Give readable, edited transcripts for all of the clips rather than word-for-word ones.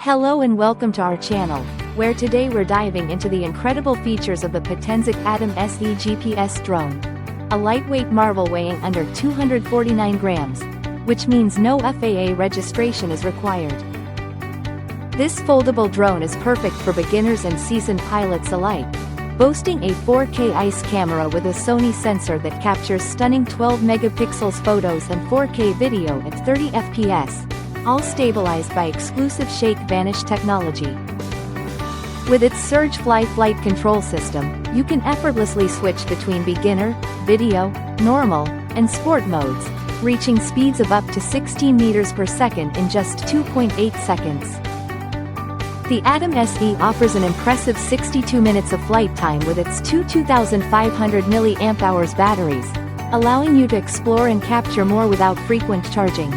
Hello and welcome to our channel, where today we're diving into the incredible features of the Potensic ATOM SE GPS drone. A lightweight marvel weighing under 249 grams, which means no FAA registration is required. This foldable drone is perfect for beginners and seasoned pilots alike, boasting a 4K ICE camera with a Sony sensor that captures stunning 12 megapixels photos and 4K video at 30 FPS. All stabilized by exclusive Shake Vanish technology. With its SurgeFly flight control system, you can effortlessly switch between beginner, video, normal, and sport modes, reaching speeds of up to 16 meters per second in just 2.8 seconds. The ATOM SE offers an impressive 62 minutes of flight time with its two 2,500 mAh batteries, allowing you to explore and capture more without frequent charging.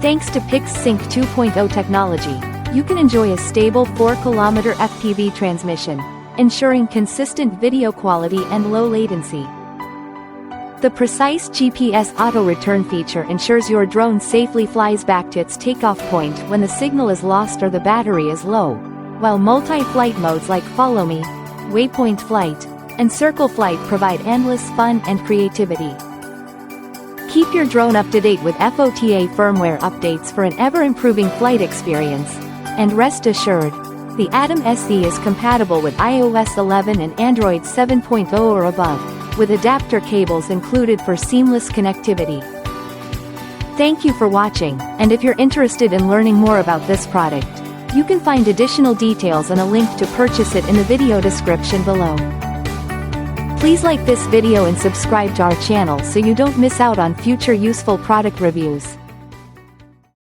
Thanks to PixSync 2.0 technology, you can enjoy a stable 4-kilometer FPV transmission, ensuring consistent video quality and low latency. The precise GPS auto-return feature ensures your drone safely flies back to its takeoff point when the signal is lost or the battery is low, while multi-flight modes like Follow Me, Waypoint Flight, and Circle Flight provide endless fun and creativity. Keep your drone up to date with FOTA firmware updates for an ever-improving flight experience, and rest assured, the ATOM SE is compatible with iOS 11 and Android 7.0 or above, with adapter cables included for seamless connectivity. Thank you for watching, and if you're interested in learning more about this product, you can find additional details and a link to purchase it in the video description below. Please like this video and subscribe to our channel so you don't miss out on future useful product reviews.